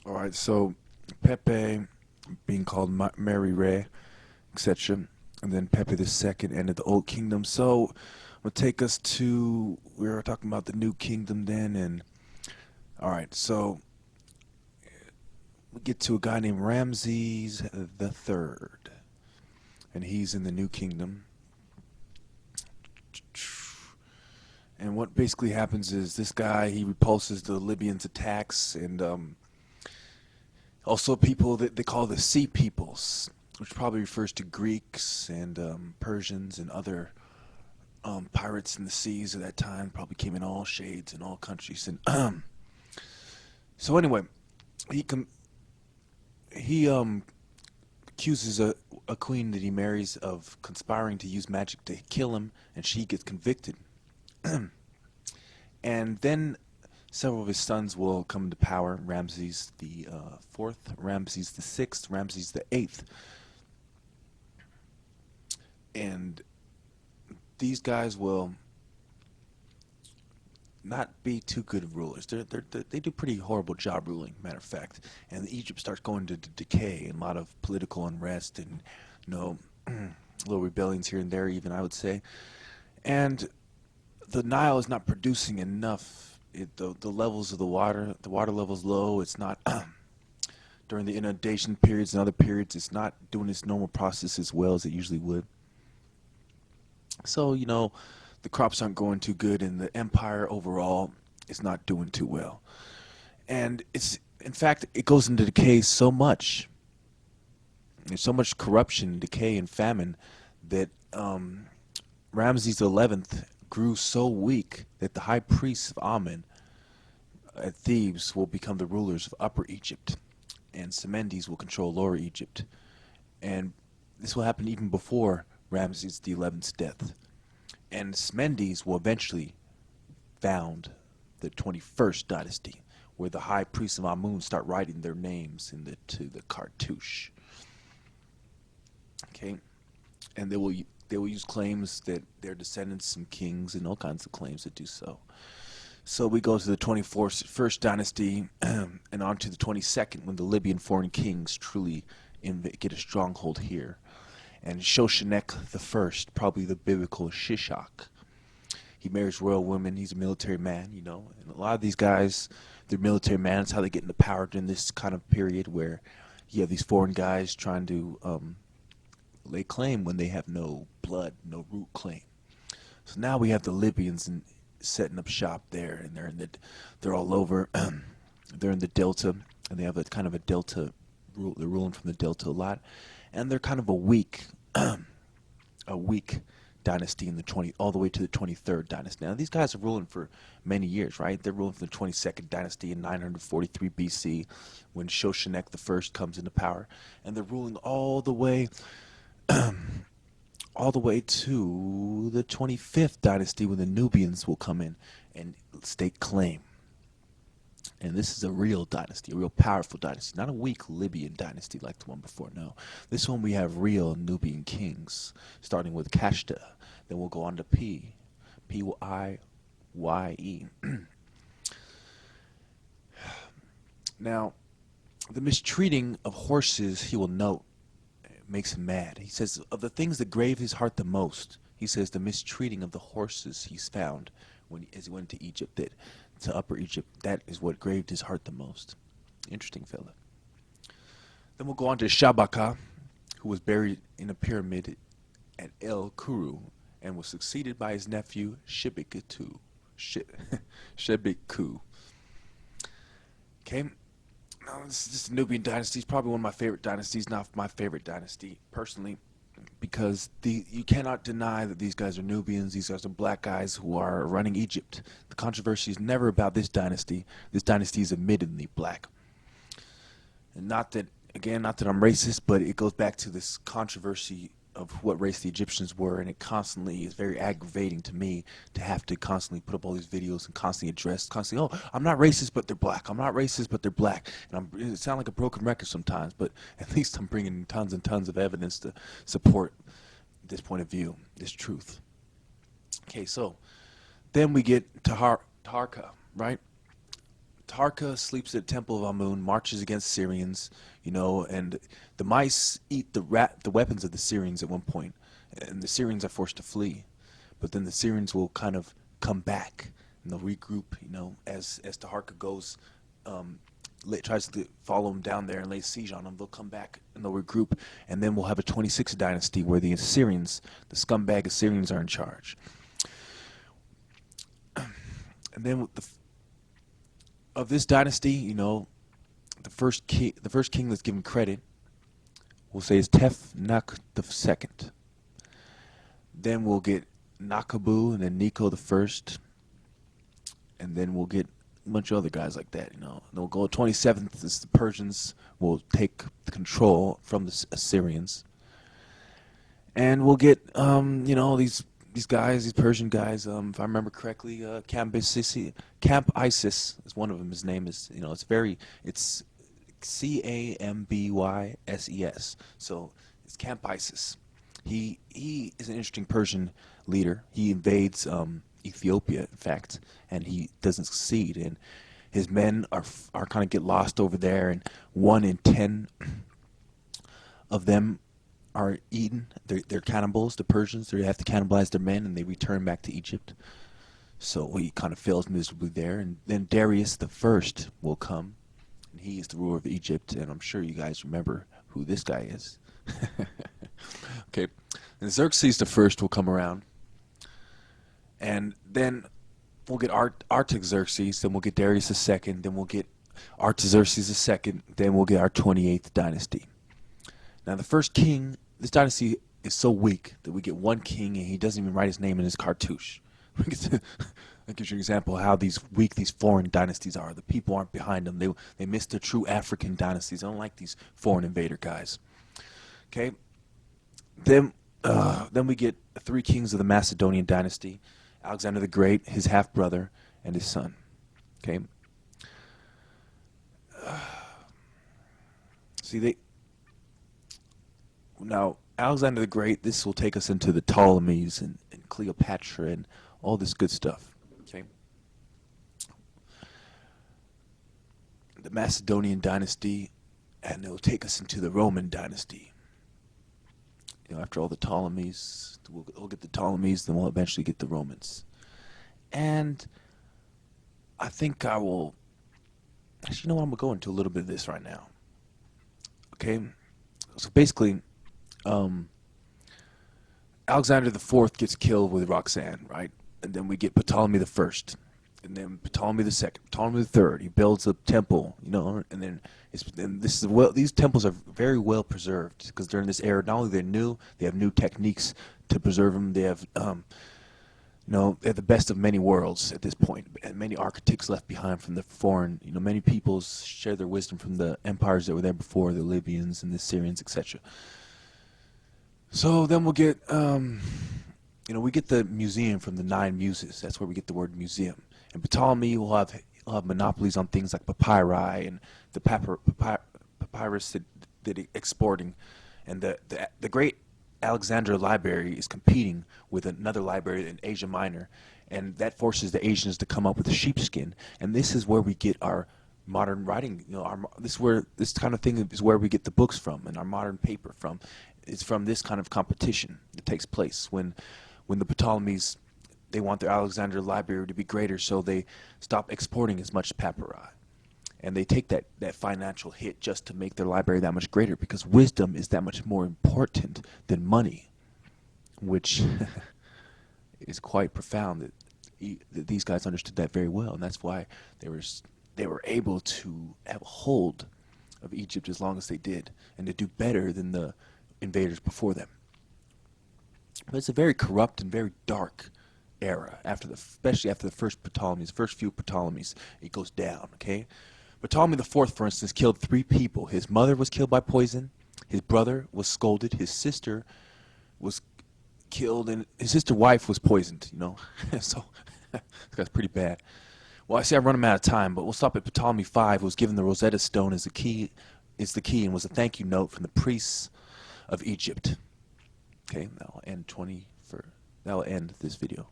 All right, so Pepe being called Mary Ray, etc., and then Pepe the Second entered the Old Kingdom. So, will take us to we were talking about the New Kingdom then, and all right, so we get to a guy named Ramses the Third, and he's in the New Kingdom. And what basically happens is this guy he repulses the Libyans' attacks, and also people that they call the Sea Peoples, which probably refers to Greeks and Persians and other pirates in the seas at that time. Probably came in all shades and all countries. And so anyway, he com- he accuses a queen that he marries of conspiring to use magic to kill him, and she gets convicted. And then several of his sons will come into power: Ramses the Fourth, Ramses the Sixth, Ramses the Eighth, and these guys will not be too good rulers. They do pretty horrible job ruling, matter of fact. And Egypt starts going to decay, and a lot of political unrest, and little rebellions here and there, even I would say. And the Nile is not producing enough. The levels of the water level's low. It's not during the inundation periods and other periods. It's not doing its normal process as well as it usually would. So the crops aren't going too good, and the empire overall is not doing too well. And in fact, it goes into decay so much. There's so much corruption, decay, and famine that Ramses XI grew so weak that the high priests of Amen at Thebes will become the rulers of Upper Egypt, and Semendes will control Lower Egypt. And this will happen even before Ramses XI's death. And Semendes will eventually found the 21st dynasty, where the high priests of Amun start writing their names to the cartouche. Okay, and they will use claims that they're descendants from kings and all kinds of claims that do so. So we go to the 21st dynasty and on to the 22nd, when the Libyan foreign kings truly get a stronghold here. And Shoshanek the First, probably the biblical Shishak. He marries royal women. He's a military man, And a lot of these guys, they're military men. That's how they get into power during this kind of period where you have these foreign guys trying to lay claim when they have no blood, no root claim. So now we have the Libyans setting up shop there, and they're all over. They're in the Delta, and they have a kind of a Delta rule. They're ruling from the Delta a lot, and they're kind of a weak dynasty in the all the way to the 23rd dynasty. Now these guys are ruling for many years, right? They're ruling from the 22nd dynasty in 943 BC, when Shoshanek the First comes into power, and they're ruling all the way to the 25th dynasty, when the Nubians will come in and stake claim. And this is a real dynasty, a real powerful dynasty, not a weak Libyan dynasty like the one before. No, this one we have real Nubian kings, starting with Kashta. Then we'll go on to Pye. Now, the mistreating of horses, he will note, makes him mad. He says, of the things that grave his heart the most, he says the mistreating of the horses he's found as he went to Egypt, to Upper Egypt, that is what graved his heart the most. Interesting fella. Then we'll go on to Shabaka, who was buried in a pyramid at El Kuru and was succeeded by his nephew Shebiku. Shebiku. Okay. Now, this is the Nubian dynasty. It's probably one of my favorite dynasties, not my favorite dynasty personally, because you cannot deny that these guys are Nubians. These guys are black guys who are running Egypt. The controversy is never about this dynasty. This dynasty is admittedly black. And not that I'm racist, but it goes back to this controversy of what race the Egyptians were, and it constantly is very aggravating to me to have to constantly put up all these videos and constantly, oh, I'm not racist, but they're black. I'm not racist, but they're black. And it sounds like a broken record sometimes, but at least I'm bringing tons and tons of evidence to support this point of view, this truth. Okay, so then we get to Taharqa, right? Taharqa sleeps at the Temple of Amun, marches against Syrians, you know, and the mice eat the weapons of the Syrians at one point, and the Syrians are forced to flee. But then the Syrians will kind of come back, and they'll regroup, you know, as Taharqa goes, tries to follow them down there and lay siege on them. They'll come back and they'll regroup, and then we'll have a 26th dynasty where the Assyrians, the scumbag Assyrians, are in charge. And then with of this dynasty, you know, the first king that's given credit, we'll say, is Tefnach II. Then we'll get Nakabu, and then Nico the First, and then we'll get a bunch of other guys like that, you know. And we'll go 27th is the Persians will take the control from the Assyrians, and we'll get you know, these guys, these Persian guys. If I remember correctly, Camp ISIS is one of them. His name is, you know, it's Cambyses. So it's Camp ISIS. He is an interesting Persian leader. He invades Ethiopia, in fact, and he doesn't succeed. And his men are kind of get lost over there, and 1 in 10 of them are eaten. They're cannibals, the Persians. They have to cannibalize their men, and they return back to Egypt. So he kind of fails miserably there. And then Darius the First will come, and he is the ruler of Egypt. And I'm sure you guys remember who this guy is. Okay, and Xerxes the First will come around, and then we'll get Artaxerxes. Then we'll get Darius the Second. Then we'll get Artaxerxes the Second. Then we'll get our 28th dynasty. Now the first king. This dynasty is so weak that we get one king and he doesn't even write his name in his cartouche. That gives you an example of how weak these foreign dynasties are. The people aren't behind them. They miss the true African dynasties. They don't like these foreign invader guys. Okay. Then we get 3 kings of the Macedonian dynasty: Alexander the Great, his half brother, and his son. Okay. Now, Alexander the Great, this will take us into the Ptolemies and Cleopatra and all this good stuff. Okay. The Macedonian dynasty, and it will take us into the Roman dynasty. You know, after all the Ptolemies, we'll get the Ptolemies, then we'll eventually get the Romans. And I think I will, actually, you know what, I'm going to go into a little bit of this right now. Okay. So basically, Alexander the Fourth gets killed with Roxanne, right? And then we get Ptolemy the First, and then Ptolemy the Second, Ptolemy the Third. He builds a temple, you know, and then these temples are very well preserved because during this era, not only they're new, they have new techniques to preserve them. They have, you know, they're the best of many worlds at this point, and many architects left behind from the foreign. You know, many peoples share their wisdom from the empires that were there before, the Libyans and the Syrians, etc. So then we'll get, you know, we get the museum from the 9 muses. That's where we get the word museum. And Ptolemy will have monopolies on things like papyri and the papyrus that exporting. And the great Alexandria Library is competing with another library in Asia Minor, and that forces the Asians to come up with a sheepskin. And this is where we get our modern writing. You know, this kind of thing is where we get the books from and our modern paper from. It's from this kind of competition that takes place when the Ptolemies, they want their Alexandria Library to be greater, so they stop exporting as much papyri. And they take that financial hit just to make their library that much greater, because wisdom is that much more important than money, which is quite profound that these guys understood that very well. And that's why they were able to have a hold of Egypt as long as they did, and to do better than the invaders before them. But it's a very corrupt and very dark era, especially after the first few Ptolemies. It goes down, okay? Ptolemy the Fourth, for instance, killed 3 people. His mother was killed by poison, his brother was scolded, his sister was killed, and his sister's wife was poisoned, you know? So that's pretty bad. Well, I say I'm running out of time, but we'll stop at Ptolemy V, who was given the Rosetta Stone as the key, and was a thank you note from the priests of Egypt. Okay, that'll end this video.